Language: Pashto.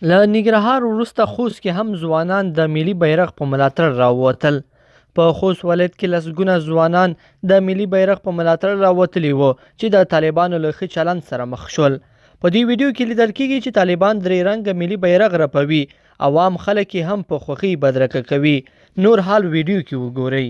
له ننګرهار وروسته خوست کې هم ځوانان د ملي بیرغ په ملاتړ راووتل. په خوست ولایت کې لسګونه ځوانان د ملي بیرغ په ملاتړ راوتلي وو چې د طالبانو له ښه چلند سره مخ شول. په دې ویډیو کې لیدل کېږي چې طالبان درې رنګه ملي بیرغ رپوي، عوام خلک یې هم په خوښۍ بدرګه کوي. نور حال ویډیو کې وګورئ.